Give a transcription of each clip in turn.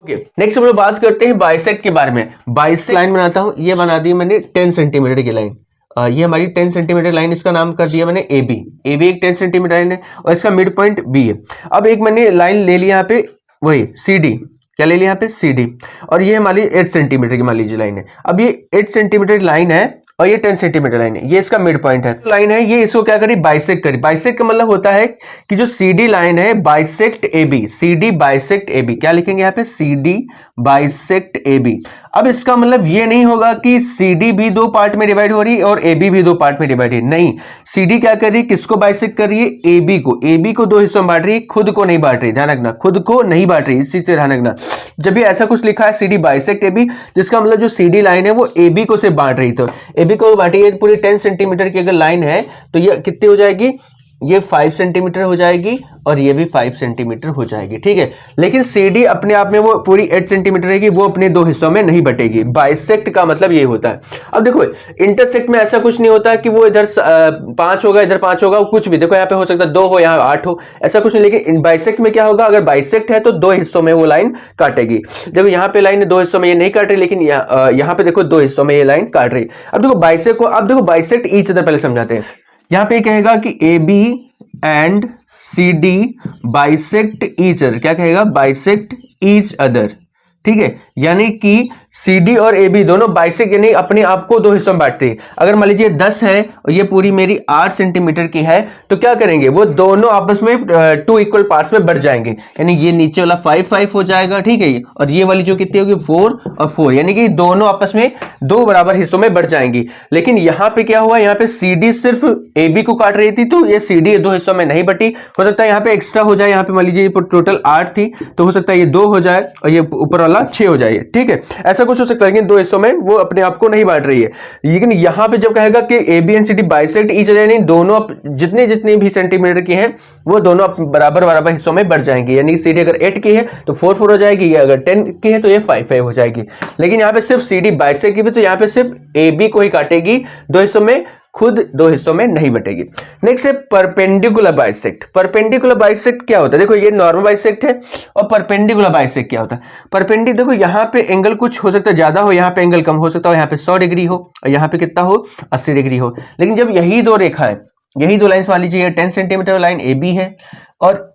Next हम लोग बात करते हैं बाइसेक्ट के बारे में। बाइसेक्ट लाइन बनाता हूं, ये बना दी मैंने 10 सेंटीमीटर की लाइन। ये हमारी 10 सेंटीमीटर लाइन, इसका नाम कर दिया मैंने ए बी। ए बी एक 10 सेंटीमीटर लाइन है और इसका मिड पॉइंट बी है। अब एक मैंने लाइन ले लिया यहाँ पे, वही सी डी, क्या ले लिया यहाँ पे सी डी, और ये हमारी 8 सेंटीमीटर की मान लीजिए लाइन है। अब ये 8 सेंटीमीटर की लाइन है और ये 10 सेंटीमीटर लाइन है, ये इसका मिड पॉइंट है लाइन है। ये इसको क्या करी, बाइसेक्ट करी। बाइसेक्ट का मतलब होता है कि जो CD लाइन है bisect AB, CD bisect AB। क्या लिखेंगे यहाँ पे, CD बाइसेक्ट AB। अब इसका मतलब ये नहीं होगा कि CD भी दो पार्ट में डिवाइड हो रही है और AB भी दो पार्ट में डिवाइड है, नहीं। CD क्या कर रही है, किसको बाइसेक्ट कर रही है, AB को। AB को दो हिस्सों में बांट रही है, खुद को नहीं बांट रही, ध्यान रखना, खुद को नहीं बांट रही, इसी से ध्यान रखना। जब भी ऐसा कुछ लिखा है CD बाइसेक्ट AB, जिसका मतलब जो CD लाइन है वो AB को से बांट रही, तो AB को बांटी है। पूरी 10 सेंटीमीटर की अगर लाइन है तो ये कितनी हो जाएगी, ये 5 सेंटीमीटर हो जाएगी और ये भी 5 सेंटीमीटर हो जाएगी, ठीक है। लेकिन CD अपने आप में वो पूरी 8 सेंटीमीटर रहेगी, वो अपने दो हिस्सों में नहीं बटेगी। बाइसेक्ट का मतलब ये होता है। अब देखो इंटरसेक्ट में ऐसा कुछ नहीं होता कि वो इधर 5 होगा इधर 5 होगा, कुछ भी। देखो यहाँ पे हो सकता है 2 हो, यहाँ 8 हो, ऐसा कुछ नहीं। लेकिन बाइसेक्ट में क्या होगा, अगर बाइसेक्ट है तो दो हिस्सों में वो लाइन काटेगी। देखो यहाँ पे लाइन दो हिस्सों में ये नहीं काट रही, लेकिन यहाँ पे देखो दो हिस्सों में ये लाइन काट रही। अब देखो बाइसेक्ट को, अब देखो बाइसेक्ट ईच अदर पहले समझाते हैं। यहाँ पे कहेगा कि AB and CD bisect each other. क्या कहेगा, बाइसेक्ट ईच अदर, ठीक है। यानी कि CD और AB दोनों बाइसेक्ट, यानी अपने आप को दो हिस्सों में बांटते हैं। अगर मान लीजिए 10 है और ये पूरी मेरी 8 सेंटीमीटर की है, तो क्या करेंगे, वो दोनों आपस में 2 इक्वल पार्ट्स में बढ़ जाएंगे। यानी ये नीचे वाला 5 हो जाएगा, ठीक है, और ये वाली जो कितनी होगी 4 और 4, यानी कि दोनों आपस में दो बराबर हिस्सों में बढ़ जाएंगी। लेकिन यहाँ पे क्या हुआ, यहाँ पे CD सिर्फ AB को काट रही थी, तो ये CD दो हिस्सों में नहीं बटी। हो सकता है यहाँ पे एक्स्ट्रा हो जाए, यहाँ पे मान लीजिए टोटल 8 थी, तो हो सकता है ये 2 हो जाए और ये ऊपर वाला 6 हो जाए, ठीक है। ऐसा कुछ हो सकता है, लेकिन दो हिस्सों में वो अपने आप को नहीं बांट रही है। लेकिन यहां पे जब कहेगा कि AB and CD bisect each other, यानी दोनों जितने भी सेंटीमीटर की हैं वो दोनों बराबर हिस्सों में बढ़ जाएंगे। यानी CD अगर 8 की है तो 4 हो जाएगी, ये अगर 10 की है तो ये 5 हो जाएगी। लेकिन यहाँ पे सिर्फ CD बाइसेक्ट की भी, तो यहाँ पे सिर्फ AB को ही काटेगी, दो हिस्सों में, खुद दो हिस्सों में नहीं बटेगी। नेक्स्ट है परपेंडिकुलर बाइसेक्ट। परपेंडिकुलर बाइसेक्ट क्या होता है, देखो ये नॉर्मल बाइसेक्ट है और परपेंडिकुलर बाइसेक्ट क्या होता है। परपेंडिकुलर, देखो यहाँ पे एंगल कुछ हो सकता है ज्यादा हो, यहाँ पे एंगल कम हो सकता है, यहाँ पे 100 डिग्री हो और यहाँ पे कितना हो 80 डिग्री हो। लेकिन जब यही दो रेखा है, यही दो लाइन मान लीजिए 10 सेंटीमीटर लाइन AB है और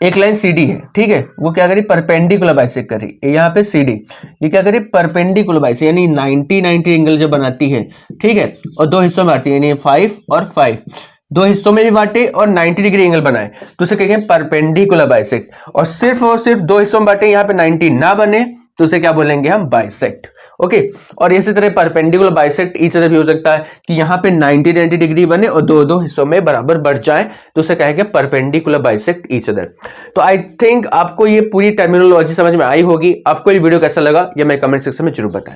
एक लाइन CD है, ठीक है, वो क्या करी, परपेंडिकुलर बाइसेक्ट करी। यहाँ पे CD, ये क्या करी, परपेंडिकुलर बाइसेक्ट, यानी 90 एंगल जब बनाती है, ठीक है, और दो हिस्सों में बांटती है, यानी 5 और 5 दो हिस्सों में भी बांटे और 90 डिग्री एंगल बनाए, तो उसे कहेंगे परपेंडिकुलर बाइसेक्ट। और सिर्फ दो हिस्सों में बांटे, यहाँ पे 90 ना बने, तो उसे क्या बोलेंगे हम, बाइसेक्ट। ओके, और इसी तरह परपेंडिकुलर बाइसेक्ट ईच अदर भी हो सकता है कि यहाँ पे 90 डिग्री बने और दो हिस्सों में बराबर बढ़ जाए, तो उसे कहेंगे परपेंडिकुलर बाइसेक्ट ईच अदर। तो आई थिंक आपको ये पूरी टर्मिनोलॉजी समझ में आई होगी। आपको ये वीडियो कैसा लगा ये मैं कमेंट सेक्शन में जरूर बताएं।